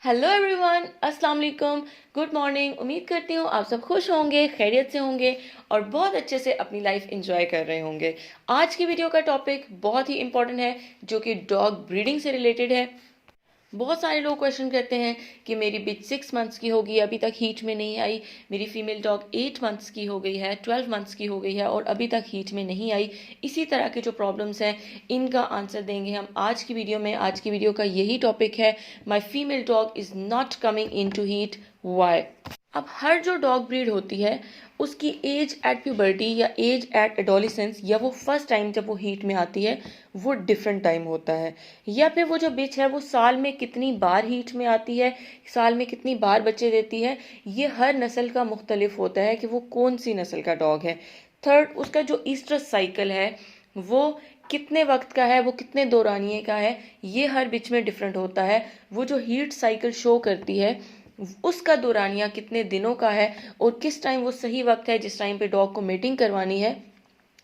Hello everyone, अस्सलाम वालेकुम, good morning. उम्मीद करती हूँ आप सब खुश होंगे, खैरियत से होंगे और बहुत अच्छे से अपनी लाइफ एंजॉय कर रहे होंगे। आज की वीडियो का टॉपिक बहुत ही इंपॉर्टेंट है, जो कि डॉग ब्रीडिंग से रिलेटेड है। बहुत सारे लोग क्वेश्चन करते हैं कि मेरी बिच 6 मंथ्स की होगी, अभी तक हीट में नहीं आई। मेरी फीमेल डॉग 8 मंथ्स की हो गई है, 12 मंथ्स की हो गई है और अभी तक हीट में नहीं आई। इसी तरह के जो प्रॉब्लम्स हैं, इनका आंसर देंगे हम आज की वीडियो में। आज की वीडियो का यही टॉपिक है, my female dog is not coming in to heat, why. अब हर जो डॉग ब्रीड होती है, उसकी एज एट प्यूबर्टी या एज एट एडोलिसेंस या वो फर्स्ट टाइम जब वो हीट में आती है, वो डिफरेंट टाइम होता है। या फिर वो जो बिच है वो साल में कितनी बार हीट में आती है, साल में कितनी बार बच्चे देती है, ये हर नस्ल का मुख्तलिफ होता है कि वो कौन सी नस्ल का डॉग है। थर्ड, उसका जो ईस्ट्रस साइकिल है वो कितने वक्त का है, वो कितने दौरानिए का है, ये हर बिच में डिफरेंट होता है। वो जो हीट साइकिल शो करती है, उसका दौरानिया कितने दिनों का है और किस टाइम वो सही वक्त है जिस टाइम पे डॉग को मीटिंग करवानी है,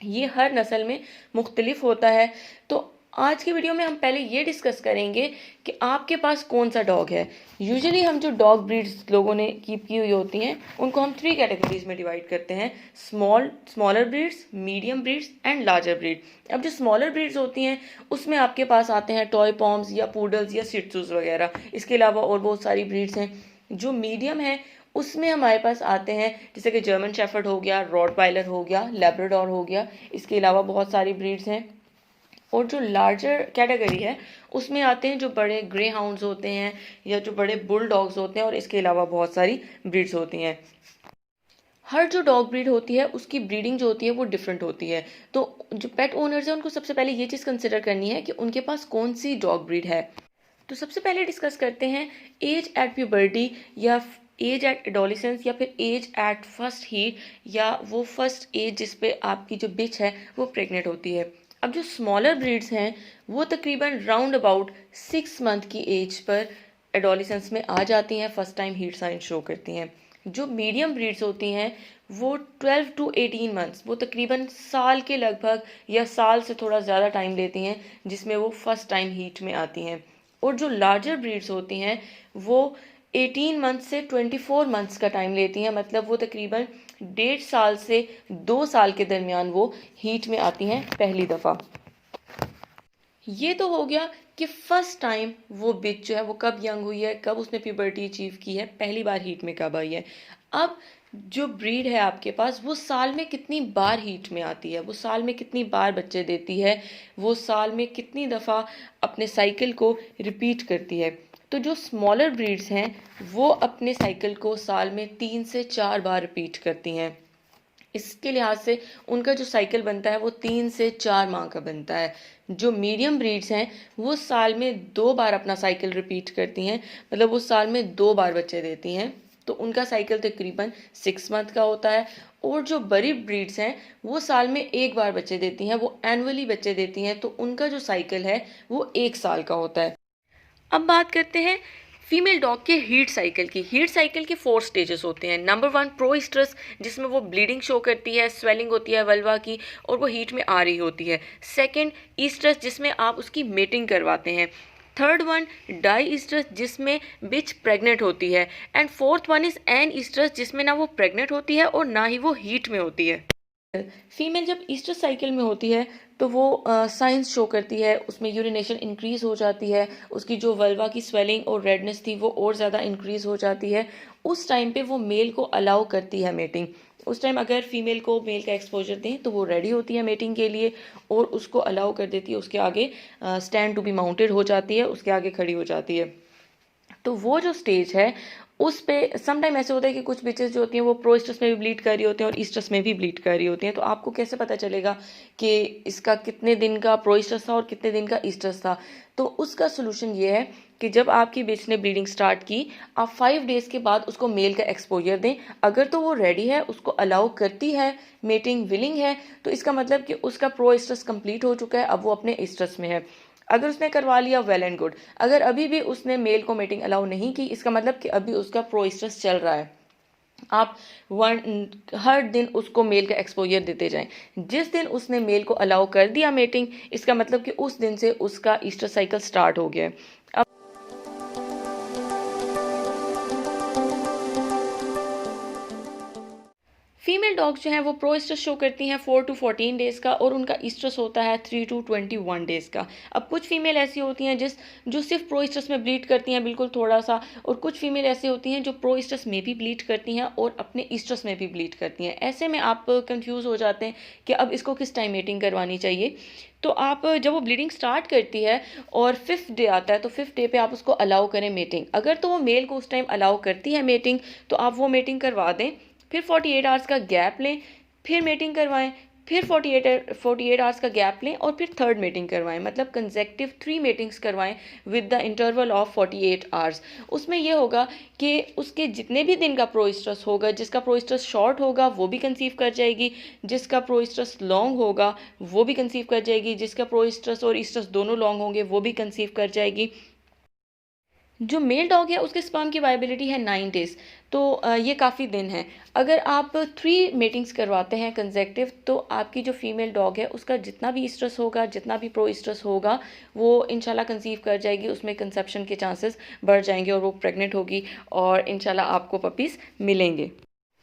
ये हर नस्ल में मुख्तलिफ होता है। तो आज की वीडियो में हम पहले ये डिस्कस करेंगे कि आपके पास कौन सा डॉग है। यूजुअली हम जो डॉग ब्रीड्स लोगों ने कीप की हुई होती हैं, उनको हम 3 कैटेगरीज में डिवाइड करते हैं: smaller breeds, medium breeds and larger breed. अब जो स्मॉलर ब्रीड्स होती हैं, उसमें आपके पास आते हैं टॉय पॉम्स या पूडल्स या शिट्सूज वगैरह। इसके अलावा और बहुत सारी ब्रीड्स हैं। जो मीडियम है, उसमें हमारे पास आते हैं जैसे कि जर्मन शेफर्ड हो गया, रॉटवाइलर हो गया, लेब्राडोर हो गया। इसके अलावा बहुत सारी ब्रीड्स हैं। और जो लार्जर कैटेगरी है, उसमें आते हैं जो बड़े ग्रे हाउंड्स होते हैं या जो बड़े बुल डॉग्स होते हैं, और इसके अलावा बहुत सारी ब्रीड्स होती हैं। हर जो डॉग ब्रीड होती है, उसकी ब्रीडिंग जो होती है वो डिफरेंट होती है। तो जो पेट ओनर्स हैं, उनको सबसे पहले ये चीज़ कंसिडर करनी है कि उनके पास कौन सी डॉग ब्रीड है। तो सबसे पहले डिस्कस करते हैं एज एट प्यूबर्टी या एज एट एडोलिसेंस या फिर एज एट फर्स्ट हीट, या वो फर्स्ट एज जिस पे आपकी जो बिच है वो प्रेग्नेंट होती है। अब जो स्मॉलर ब्रीड्स हैं, वो तकरीबन राउंड अबाउट 6 मंथ की एज पर एडोलिसेंस में आ जाती हैं, first time heat sign show करती हैं। जो मीडियम ब्रीड्स होती हैं, वो 12 to 18 मंथ्स, वो तकरीबन साल के लगभग या साल से थोड़ा ज़्यादा टाइम लेती हैं, जिसमें वो फर्स्ट टाइम हीट में आती हैं। और जो लार्जर ब्रीड्स होती हैं, वो 18 मंथ से 24 मंथ्स का टाइम लेती हैं, मतलब वो तकरीबन 1.5 साल से 2 साल के दरमियान वो हीट में आती हैं पहली दफ़ा। ये तो हो गया कि फर्स्ट टाइम वो बिच जो है वो कब यंग हुई है, कब उसने प्यूबर्टी अचीव की है, पहली बार हीट में कब आई है। अब जो ब्रीड है आपके पास, वो साल में कितनी बार हीट में आती है, वो साल में कितनी बार बच्चे देती है, वो साल में कितनी दफ़ा अपने साइकिल को रिपीट करती है। तो जो स्मॉलर ब्रीड्स हैं, वो अपने साइकिल को साल में 3 से 4 बार रिपीट करती हैं। इसके लिहाज से उनका जो साइकिल बनता है वो 3 से 4 माह का बनता है। जो मीडियम ब्रीड्स हैं, वो साल में 2 बार अपना साइकिल रिपीट करती हैं, मतलब वो साल में 2 बार बच्चे देती हैं। तो उनका साइकिल तकरीबन 6 मंथ का होता है। और जो बड़ी ब्रीड्स हैं, वो साल में 1 बार बच्चे देती हैं, वो एनुअली बच्चे देती हैं, तो उनका जो साइकिल है वो 1 साल का होता है। अब बात करते हैं फीमेल डॉग के हीट साइकिल की। हीट साइकिल के 4 स्टेजेस होते हैं। नंबर 1 प्रोइस्ट्रस, जिसमें वो ब्लीडिंग शो करती है, स्वेलिंग होती है वल्वा की और वो हीट में आ रही होती है। सेकंड ईस्ट्रस, जिसमें आप उसकी मेटिंग करवाते हैं। थर्ड वन डाई ईस्ट्रस, जिसमें बिच प्रेग्नेंट होती है। And fourth one is an oestrus, जिसमें ना वो प्रेग्नेंट होती है और ना ही वो हीट में होती है। फीमेल जब ईस्टर साइकिल में होती है, तो वो साइंस शो करती है, उसमें यूरिनेशन इंक्रीज हो जाती है, उसकी जो वल्वा की स्वेलिंग और रेडनेस थी वो और ज़्यादा इंक्रीज हो जाती है। उस टाइम पे वो मेल को अलाउ करती है मेटिंग। उस टाइम अगर फीमेल को मेल का एक्सपोजर दें तो वो रेडी होती है मेटिंग के लिए और उसको अलाउ कर देती है, उसके आगे स्टैंड टू बी माउंटेड हो जाती है, उसके आगे खड़ी हो जाती है। तो वो जो स्टेज है, उस पे सम टाइम ऐसे होता है कि कुछ बिचेस जो होती हैं वो प्रोइस्टस में भी ब्लीड कर रही होती हैं और ईस्टस में भी ब्लीड कर रही होती हैं। तो आपको कैसे पता चलेगा कि इसका कितने दिन का प्रोइस्टस था और कितने दिन का ईस्टस था? तो उसका सोल्यूशन ये है कि जब आपकी बिच ने ब्लीडिंग स्टार्ट की, आप 5 डेज़ के बाद उसको मेल का एक्सपोजर दें। अगर तो वो रेडी है, उसको अलाउ करती है, मेटिंग विलिंग है, तो इसका मतलब कि उसका प्रोइस्टस कंप्लीट हो चुका है, अब वो अपने ईस्टस में है। अगर उसने करवा लिया, वेल एंड गुड। अगर अभी भी उसने मेल को मेटिंग अलाउ नहीं की, इसका मतलब कि अभी उसका प्रोइस्टस चल रहा है। आप हर दिन उसको मेल का एक्सपोजर देते जाएं। जिस दिन उसने मेल को अलाउ कर दिया मेटिंग, इसका मतलब कि उस दिन से उसका ईस्टर साइकिल स्टार्ट हो गया है। फीमेल डॉग्स जो हैं वो प्रो ईस्ट्रस शो करती हैं 4 to 14 डेज़ का, और उनका ईस्ट्रस होता है 3 to 21 डेज़ का। अब कुछ फीमेल ऐसी होती हैं जो सिर्फ प्रो ईस्ट्रस में ब्लीड करती हैं बिल्कुल थोड़ा सा, और कुछ फीमेल ऐसी होती हैं जो प्रो ईस्ट्रस में भी ब्लीड करती हैं और अपने ईस्ट्रस में भी ब्लीड करती हैं। ऐसे में आप कंफ्यूज हो जाते हैं कि अब इसको किस टाइम मेटिंग करवानी चाहिए। तो आप जब वो ब्लीडिंग स्टार्ट करती है और 5th डे आता है, तो 5th डे पे आप उसको अलाउ करें मेटिंग। अगर तो वो मेल को उस टाइम अलाउ करती है मेटिंग, तो आप वो मेटिंग करवा दें। फिर 48 आवर्स का गैप लें, फिर मेटिंग करवाएं, फिर 48 आवर्स का गैप लें और फिर थर्ड मेटिंग करवाएं। मतलब कंसेक्टिव 3 मीटिंग्स करवाएं with the interval of 48 hours. उसमें यह होगा कि उसके जितने भी दिन का प्रोइस्ट्रस होगा, जिसका प्रोइस्ट्रस शॉर्ट होगा वो भी कंसीव कर जाएगी, जिसका प्रोइस्ट्रस लॉन्ग होगा वो भी कंसीव कर जाएगी, जिसका प्रोइस्ट्रस और ईस्ट्रस दोनों लॉन्ग होंगे वो भी कंसीव कर जाएगी। जो मेल डॉग है उसके स्पर्म की वायबिलिटी है 9 डेज़, तो ये काफ़ी दिन है। अगर आप 3 मीटिंग्स करवाते हैं कंसेक्टिव, तो आपकी जो फीमेल डॉग है उसका जितना भी ईस्ट्रस होगा, जितना भी प्रो ईस्ट्रस होगा, वो इंशाल्लाह कंसीव कर जाएगी। उसमें कंसेप्शन के चांसेस बढ़ जाएंगे और वो प्रेग्नेंट होगी और इंशाल्लाह आपको पपीज़ मिलेंगे।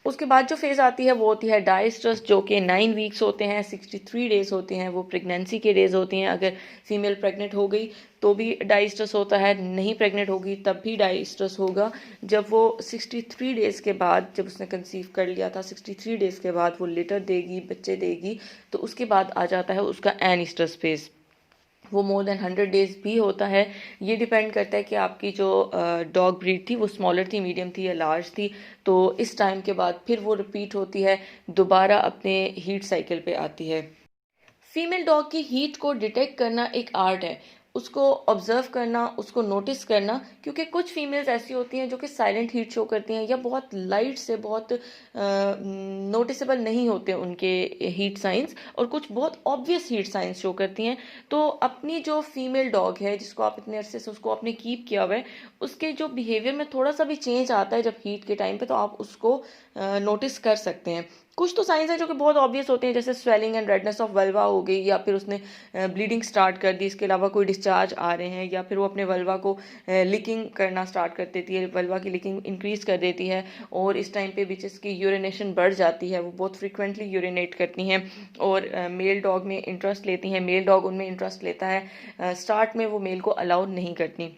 उसके बाद जो फेज़ आती है वो होती है डाइस्ट्रस, जो कि 9 वीक्स होते हैं, 63 डेज़ होते हैं, वो प्रेगनेंसी के डेज़ होती हैं। अगर फीमेल प्रेग्नेंट हो गई तो भी डाइस्ट्रस होता है, नहीं प्रेग्नेंट होगी तब भी डाइस्ट्रस होगा। जब वो 63 डेज़ के बाद, जब उसने कंसीव कर लिया था, 63 डेज़ के बाद वो लिटर देगी, बच्चे देगी, तो उसके बाद आ जाता है उसका एनिस्ट्रस फेज़। वो मोर देन 100 डेज़ भी होता है। ये डिपेंड करता है कि आपकी जो डॉग ब्रीड थी वो स्मॉलर थी, मीडियम थी या लार्ज थी। तो इस टाइम के बाद फिर वो रिपीट होती है, दोबारा अपने हीट साइकिल पे आती है। फीमेल डॉग की हीट को डिटेक्ट करना एक आर्ट है, उसको ऑब्जर्व करना, उसको नोटिस करना, क्योंकि कुछ फीमेल्स ऐसी होती हैं जो कि साइलेंट हीट शो करती हैं या बहुत लाइट से बहुत नोटिसेबल नहीं होते उनके हीट साइंस, और कुछ बहुत ऑब्वियस हीट साइंस शो करती हैं। तो अपनी जो फीमेल डॉग है जिसको आप इतने अरसे से उसको आपने कीप किया हुआ है, उसके जो बिहेवियर में थोड़ा सा भी चेंज आता है जब हीट के टाइम पे, तो आप उसको नोटिस कर सकते हैं। कुछ तो साइंस है जो कि बहुत ऑब्वियस होते हैं, जैसे swelling and redness of vulva हो गई, या फिर उसने ब्लीडिंग स्टार्ट कर दी, इसके अलावा कोई डिस्चार्ज आ रहे हैं, या फिर वो अपने वल्वा को लिकिंग करना स्टार्ट कर देती है, वल्वा की लिकिंग इंक्रीज कर देती है, और इस टाइम पे बिचेस की यूरिनेशन बढ़ जाती है, वो बहुत फ्रिक्वेंटली यूरिनेट करती हैं और मेल डॉग में इंटरेस्ट लेती हैं, मेल डॉग उनमें इंटरेस्ट लेता है। स्टार्ट में वो मेल को अलाउ नहीं करती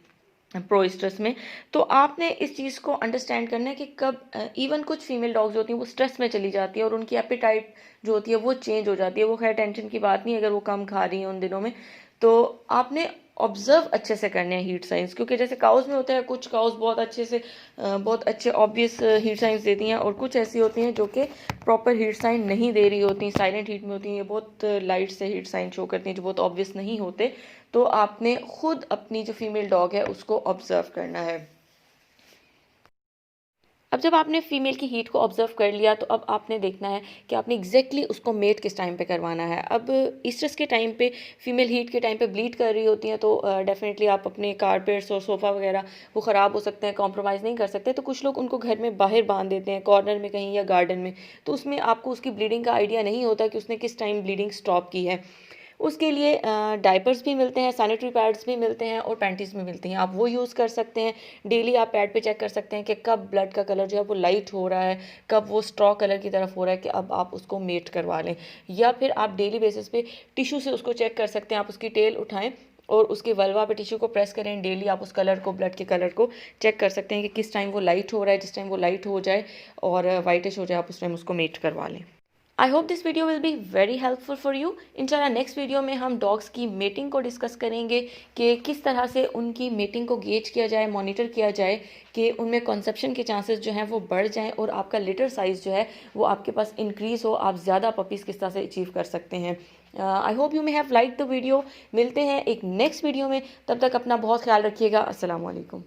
प्रो स्ट्रेस में। तो आपने इस चीज़ को अंडरस्टैंड करना है कि कब इवन कुछ फीमेल डॉग्स होती हैं वो स्ट्रेस में चली जाती है और उनकी एपेटाइट जो होती है वो चेंज हो जाती है। वो खैर टेंशन की बात नहीं अगर वो कम खा रही हैं उन दिनों में, तो आपने ऑब्जर्व अच्छे से करने हैं हीट साइंस, क्योंकि जैसे काउज में होता है, कुछ काउज बहुत अच्छे से बहुत अच्छे ऑब्वियस हीट साइंस देती हैं, और कुछ ऐसी होती हैं जो कि प्रॉपर हीट साइन नहीं दे रही होती, साइलेंट हीट में होती हैं, बहुत लाइट से हीट साइन शो करती हैं जो बहुत ऑब्वियस नहीं होते। तो आपने खुद अपनी जो फीमेल डॉग है उसको ऑब्जर्व करना है। अब जब आपने फीमेल की हीट को ऑब्जर्व कर लिया, तो अब आपने देखना है कि आपने एग्जैक्टली उसको मेट किस टाइम पे करवाना है। अब ईस्ट्रस के टाइम पे फीमेल हीट के टाइम पे ब्लीड कर रही होती हैं, तो डेफिनेटली आप अपने कारपेट्स और सोफ़ा वगैरह वो ख़राब हो सकते हैं, कॉम्प्रोमाइज़ नहीं कर सकते। तो कुछ लोग उनको घर में बाहर बांध देते हैं, कॉर्नर में कहीं या गार्डन में, तो उसमें आपको उसकी ब्लीडिंग का आइडिया नहीं होता कि उसने किस टाइम ब्लीडिंग स्टॉप की है। उसके लिए डायपर्स भी मिलते हैं, सैनिटरी पैड्स भी मिलते हैं और पैंटीज़ भी मिलती हैं, आप वो यूज़ कर सकते हैं। डेली आप पैड पे चेक कर सकते हैं कि कब ब्लड का कलर जो है वो लाइट हो रहा है, कब वो स्ट्रॉ कलर की तरफ हो रहा है कि अब आप उसको मेट करवा लें। या फिर आप डेली बेसिस पे टिश्यू से उसको चेक कर सकते हैं, आप उसकी टेल उठाएं और उसके वल्वा पे टिश्यू को प्रेस करें, डेली आप उस कलर को, ब्लड के कलर को चेक कर सकते हैं कि किस टाइम वो लाइट हो रहा है। जिस टाइम वो लाइट हो जाए और वाइटिश हो जाए, आप उस टाइम उसको मेट करवा लें। I hope this video will be very helpful for you. इंशाल्लाह नेक्स्ट वीडियो में हम डॉग्स की मेटिंग को डिस्कस करेंगे कि किस तरह से उनकी मेटिंग को गेज किया जाए, मॉनिटर किया जाए कि उनमें कंसेप्शन के चांसेस जो हैं वो बढ़ जाएं और आपका लिटर साइज़ जो है वो आपके पास इंक्रीज़ हो, आप ज़्यादा पपीज़ किस तरह से अचीव कर सकते हैं। I hope you may have like the video. मिलते हैं एक नेक्स्ट वीडियो में, तब तक अपना बहुत ख्याल रखिएगा। अस्सलाम वालेकुम।